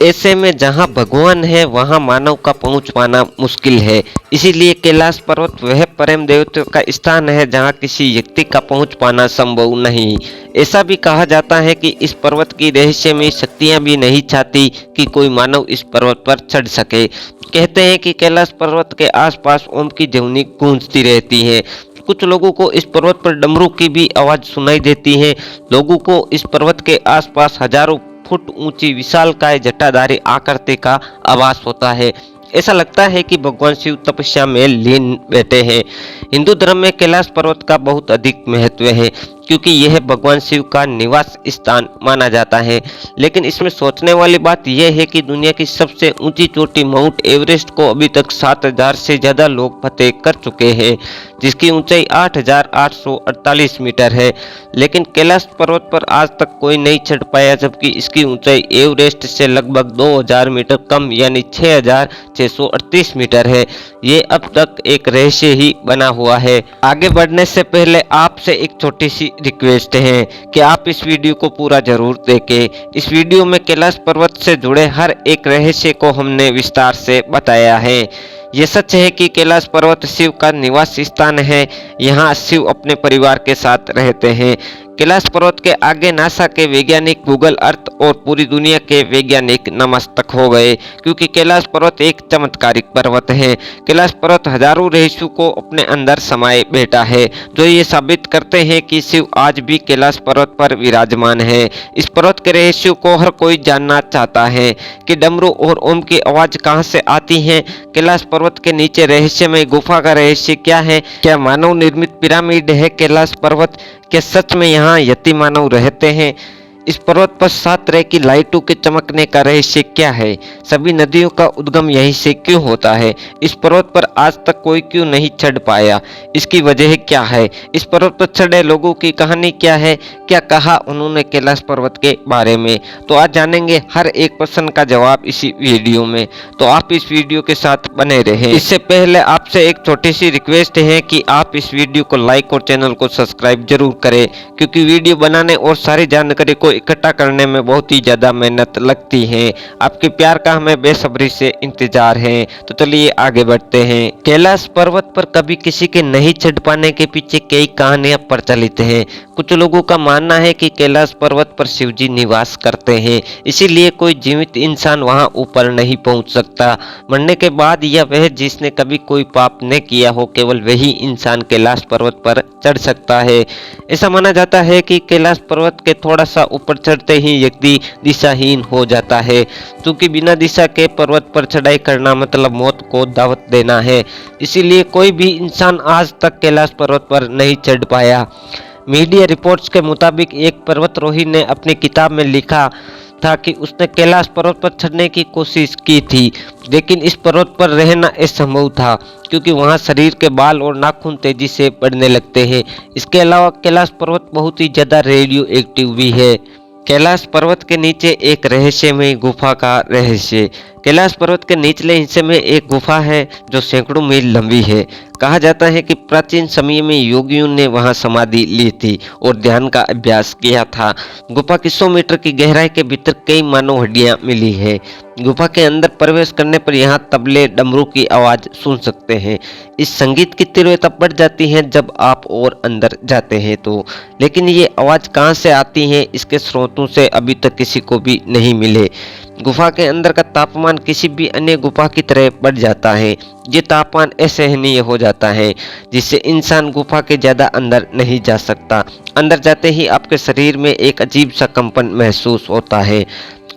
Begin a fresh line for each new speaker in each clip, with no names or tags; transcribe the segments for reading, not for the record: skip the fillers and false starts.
ऐसे में जहां भगवान है वहां मानव का पहुंच पाना मुश्किल है। इसीलिए कैलाश पर्वत वह परम देवता का स्थान है जहां किसी व्यक्ति का पहुंच पाना संभव नहीं। ऐसा भी कहा जाता है कि इस पर्वत की रहस्यमय शक्तियां भी नहीं चाहती कि कोई मानव इस पर्वत पर चढ़ सके। कहते हैं कि कैलाश पर्वत के आसपास ओम की ध्वनि गूंजती रहती है। कुछ लोगों को इस पर्वत पर डमरू की भी आवाज सुनाई देती है। लोगों को इस पर्वत के आसपास हजारों फुट ऊंची विशालकाय जटाधारी आकृति का आभास होता है। ऐसा लगता है कि भगवान शिव तपस्या में लीन बैठे हैं। हिंदू धर्म में कैलाश पर्वत का बहुत अधिक महत्व है क्योंकि यह भगवान शिव का निवास स्थान माना जाता है। लेकिन इसमें सोचने वाली बात यह है कि दुनिया की सबसे ऊंची चोटी माउंट एवरेस्ट को अभी तक 7000 से ज्यादा लोग फतेह कर चुके हैं, जिसकी ऊंचाई 8848 मीटर है। लेकिन कैलाश पर्वत पर आज तक कोई नहीं चढ़ पाया, जबकि इसकी ऊंचाई एवरेस्ट से लगभग 2000 मीटर कम यानी 6638 मीटर है। ये अब तक एक रहस्य ही बना हुआ है। आगे बढ़ने से पहले आपसे एक छोटी सी रिक्वेस्ट है कि आप इस वीडियो को पूरा जरूर देखें। इस वीडियो में कैलाश पर्वत से जुड़े हर एक रहस्य को हमने विस्तार से बताया है। ये सच है कि कैलाश पर्वत शिव का निवास स्थान है। यहाँ शिव अपने परिवार के साथ रहते हैं। कैलाश पर्वत के आगे नासा के वैज्ञानिक, गूगल अर्थ और पूरी दुनिया के वैज्ञानिक नतमस्तक हो गए क्योंकि कैलाश पर्वत एक चमत्कारिक पर्वत है। कैलाश पर्वत हजारों रहस्यों को अपने अंदर समाये बैठा है, जो ये साबित करते हैं कि शिव आज भी कैलाश पर्वत पर विराजमान है। इस पर्वत के रहस्यों को हर कोई जानना चाहता है कि डमरू और ओम की आवाज कहाँ से आती है। कैलाश पर्वत के नीचे रहस्यमय गुफा का रहस्य क्या है? क्या मानव निर्मित पिरामिड है कैलाश पर्वत? क्या सच में यहाँ यति मानव रहते हैं? इस पर्वत पर 7 तरह की लाइटों के चमकने का रहस्य क्या है? सभी नदियों का उद्गम यहीं से क्यों होता है? इस पर्वत पर आज तक कोई क्यों नहीं चढ़ पाया? इसकी वजह क्या है? इस पर्वत पर चढ़े लोगों की कहानी क्या है? क्या कहा उन्होंने कैलाश पर्वत के बारे में? तो आज जानेंगे हर एक प्रश्न का जवाब इसी वीडियो में, तो आप इस वीडियो के साथ बने रहें। इससे पहले आपसे एक छोटी सी रिक्वेस्ट है कि आप इस वीडियो को लाइक और चैनल को सब्सक्राइब जरूर करें, क्योंकि वीडियो बनाने और सारी जानकारी को इकट्ठा करने में बहुत ही ज्यादा मेहनत लगती है। आपके प्यार का हमें बेसब्री से इंतजार है। तो चलिए आगे बढ़ते हैं। कैलाश पर्वत पर कभी किसी के नहीं चढ़ पाने के पीछे कई कहानियां प्रचलित हैं। कुछ लोगों का मानना है कि कैलाश पर्वत पर शिवजी निवास करते हैं, इसीलिए कोई जीवित इंसान वहां ऊपर नहीं पहुंच सकता। मरने के बाद या वह जिसने कभी कोई पाप न किया हो, केवल वही इंसान कैलाश पर्वत पर चढ़ सकता है। ऐसा माना जाता है कि कैलाश पर्वत के थोड़ा सा ऊपर चढ़ते ही व्यक्ति दिशाहीन हो जाता है, क्योंकि बिना दिशा के पर्वत पर चढ़ाई करना मतलब मौत को दावत देना है। इसीलिए कोई भी इंसान आज तक कैलाश पर्वत पर नहीं चढ़ पाया। मीडिया रिपोर्ट्स के मुताबिक एक पर्वतारोही ने अपनी किताब में लिखा था कि उसने कैलाश पर्वत पर चढ़ने की कोशिश की थी, लेकिन इस पर्वत पर रहना असंभव था क्योंकि वहां शरीर के बाल और नाखून तेजी से बढ़ने लगते हैं। इसके अलावा कैलाश पर्वत बहुत ही ज्यादा रेडियो एक्टिव भी है। कैलाश पर्वत के नीचे एक रहस्यमय गुफा का रहस्य। कैलाश पर्वत के निचले हिस्से में एक गुफा है जो सैकड़ों मील लंबी है। कहा जाता है कि प्राचीन समय में योगियों ने वहां समाधि ली थी और ध्यान का अभ्यास किया था। गुफा की 100 मीटर की गहराई के भीतर कई मानव हड्डियां मिली है। गुफा के अंदर प्रवेश करने पर यहाँ तबले, डमरू की आवाज सुन सकते हैं। इस संगीत की तीव्रता बढ़ जाती है जब आप और अंदर जाते हैं तो, लेकिन ये आवाज कहाँ से आती है इसके स्रोतों से अभी तक किसी को भी नहीं मिले। गुफा के अंदर का तापमान किसी भी अन्य गुफा की तरह बढ़ जाता है। ये तापमान असहनीय हो जाता है जिससे इंसान गुफा के ज्यादा अंदर नहीं जा सकता। अंदर जाते ही आपके शरीर में एक अजीब सा कंपन महसूस होता है।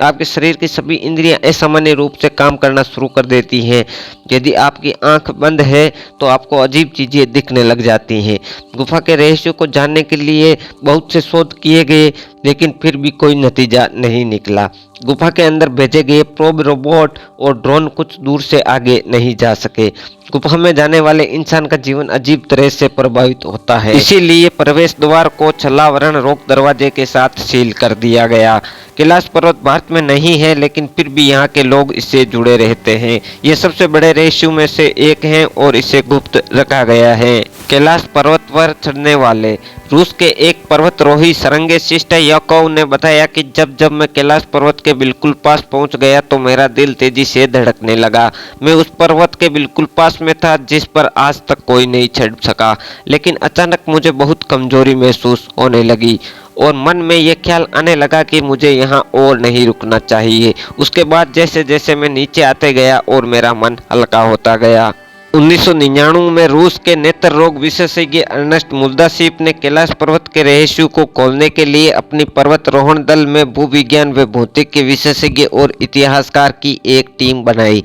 आपके शरीर की सभी इंद्रियां असामान्य रूप से काम करना शुरू कर देती हैं। यदि आपकी आंख बंद है तो आपको अजीब चीजें दिखने लग जाती हैं। गुफा के रहस्यों को जानने के लिए बहुत से शोध किए गए, लेकिन फिर भी कोई नतीजा नहीं निकला। गुफा के अंदर भेजे गए प्रोब, रोबोट और ड्रोन कुछ दूर से आगे नहीं जा सके। गुफा में जाने वाले इंसान का जीवन अजीब तरह से प्रभावित होता है। इसीलिए प्रवेश द्वार को छलावरण रोक दरवाजे के साथ सील कर दिया गया। कैलाश पर्वत भारत में नहीं है, लेकिन फिर भी यहाँ के लोग इससे जुड़े रहते हैं। ये सबसे बड़े रहस्यों में से एक है और इसे गुप्त रखा गया है। कैलाश पर्वत पर चढ़ने वाले रूस के एक पर्वतारोही सरंगे शिस्टायाकोव ने बताया कि जब जब मैं कैलाश पर्वत के बिल्कुल पास पहुंच गया तो मेरा दिल तेजी से धड़कने लगा। मैं उस पर्वत के बिल्कुल पास में था जिस पर आज तक कोई नहीं चढ़ सका, लेकिन अचानक मुझे बहुत कमजोरी महसूस होने लगी और मन में यह ख्याल आने लगा कि मुझे यहाँ और नहीं रुकना चाहिए। उसके बाद जैसे जैसे मैं नीचे आते गया और मेरा मन हल्का होता गया। 1999 में रूस के नेत्र रोग विशेषज्ञ अर्नेस्ट मुल्दासिव ने कैलाश पर्वत के रहस्यों को खोलने के लिए अपनी पर्वतारोहण दल में भूविज्ञान व भौतिकी विशेषज्ञ और इतिहासकार की एक टीम बनाई।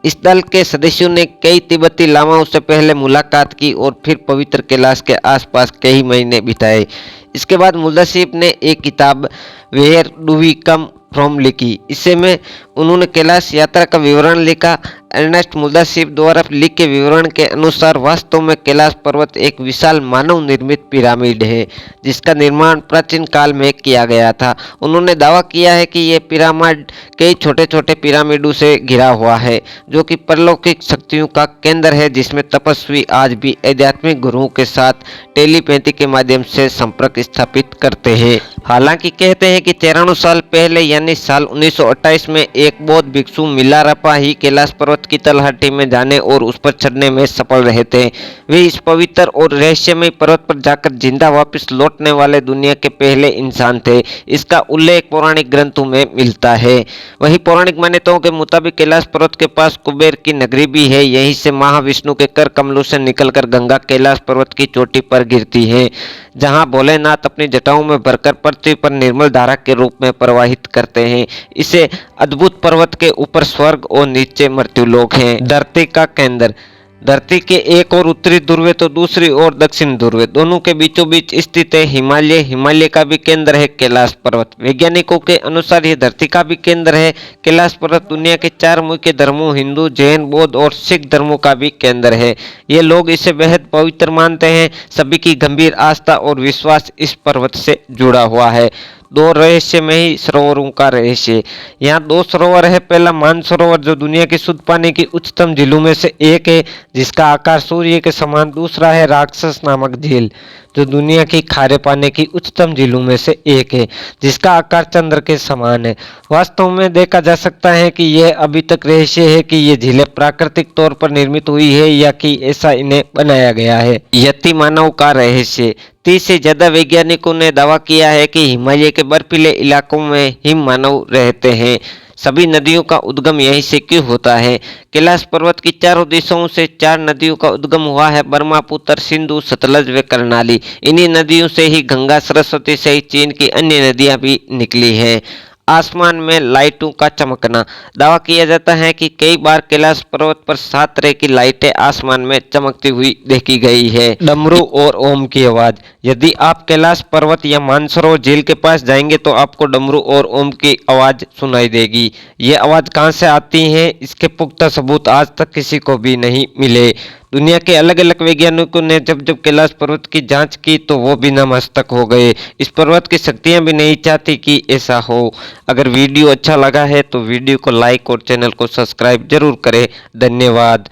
इस दल के सदस्यों ने कई तिब्बती लामाओं से पहले मुलाकात की और फिर पवित्र कैलाश के आसपास कई महीने बिताए। इसके बाद मुल्दासिव ने एक किताब where do we come from लिखी। इसे में उन्होंने कैलाश यात्रा का विवरण लिखा। अर्नेस्ट मुल्दासिव द्वारा लिखे विवरण के अनुसार वास्तव में कैलाश पर्वत एक विशाल मानव निर्मित पिरामिड है जिसका निर्माण प्राचीन काल में किया गया था। उन्होंने दावा किया है कि यह पिरामिड कई छोटे छोटे पिरामिडों से घिरा हुआ है जो कि परलौकिक शक्तियों का केंद्र है, जिसमें तपस्वी आज भी आध्यात्मिक गुरुओं के साथ टेलीपैथी के माध्यम से संपर्क स्थापित करते हैं। हालांकि कहते हैं कि 93 साल पहले यानी साल 1928 में एक बौद्ध भिक्षु मिलारपा ही कैलाश पर्वत की तलहटी में जाने और उस पर चढ़ने में सफल रहे थे। वे इस पवित्र और रहस्यमय पर्वत पर जाकर जिंदा वापस लौटने वाले दुनिया के पहले इंसान थे। इसका उल्लेख पौराणिक ग्रंथों में मिलता है। वहीं पौराणिक मान्यताओं के मुताबिक कैलाश पर्वत के पास कुबेर की नगरी भी है। यहीं से महाविष्णु के कर कमलों से निकलकर गंगा कैलाश पर्वत की चोटी पर गिरती है, जहां भोलेनाथ अपनी जटाओं में भरकर पृथ्वी पर निर्मल धारा के रूप में प्रवाहित करते हैं। इसे अद्भुत पर्वत के ऊपर स्वर्ग और नीचे मृत्यु लोक हैं। धरती का केंद्र। धरती के एक और उत्तरी ध्रुव तो दूसरी ओर दक्षिण ध्रुव, दोनों के बीचों बीच स्थित है हिमालय। हिमालय का भी केंद्र है कैलाश पर्वत। वैज्ञानिकों के अनुसार यह धरती का भी केंद्र है। कैलाश पर्वत दुनिया के 4 मुख्य धर्मों हिंदू, जैन, बौद्ध और सिख धर्मों का भी केंद्र है। ये लोग इसे बेहद पवित्र मानते हैं। सभी की गंभीर आस्था और विश्वास इस पर्वत से जुड़ा हुआ है। 2 रहस्यमयी सरोवरों का रहस्य। यहाँ 2 सरोवर है। पहला मानसरोवर जो दुनिया की शुद्ध पानी की उच्चतम झीलों में से एक है जिसका आकार सूर्य के समान। दूसरा है राक्षस नामक झील जो दुनिया की खारे पानी की उच्चतम झीलों में से एक है जिसका आकार चंद्र के समान है। वास्तव में देखा जा सकता है कि यह अभी तक रहस्य है कि ये झीलें प्राकृतिक तौर पर निर्मित हुई है या कि ऐसा इन्हें बनाया गया है। यति मानव का रहस्य। 30 से ज्यादा वैज्ञानिकों ने दावा किया है कि हिमालय के बर्फीले इलाकों में हिम मानव रहते हैं। सभी नदियों का उद्गम यहीं से क्यों होता है? कैलाश पर्वत की चारों दिशाओं से 4 नदियों का उद्गम हुआ है, ब्रह्मपुत्र, सिंधु, सतलज व कर्णाली। इन्हीं नदियों से ही गंगा, सरस्वती सहित चीन की अन्य नदियां भी निकली हैं। आसमान में लाइटों का चमकना। दावा किया जाता है कि कई बार कैलाश पर्वत पर 7 तरह की लाइटें आसमान में चमकती हुई देखी गई है। डमरू और ओम की आवाज। यदि आप कैलाश पर्वत या मानसरोवर झील के पास जाएंगे तो आपको डमरू और ओम की आवाज सुनाई देगी। ये आवाज कहां से आती है, इसके पुख्ता सबूत आज तक किसी को भी नहीं मिले। दुनिया के अलग अलग वैज्ञानिकों ने जब जब कैलाश पर्वत की जांच की तो वो भी नतमस्तक हो गए। इस पर्वत की शक्तियां भी नहीं चाहती कि ऐसा हो। अगर वीडियो अच्छा लगा है तो वीडियो को लाइक और चैनल को सब्सक्राइब जरूर करें। धन्यवाद।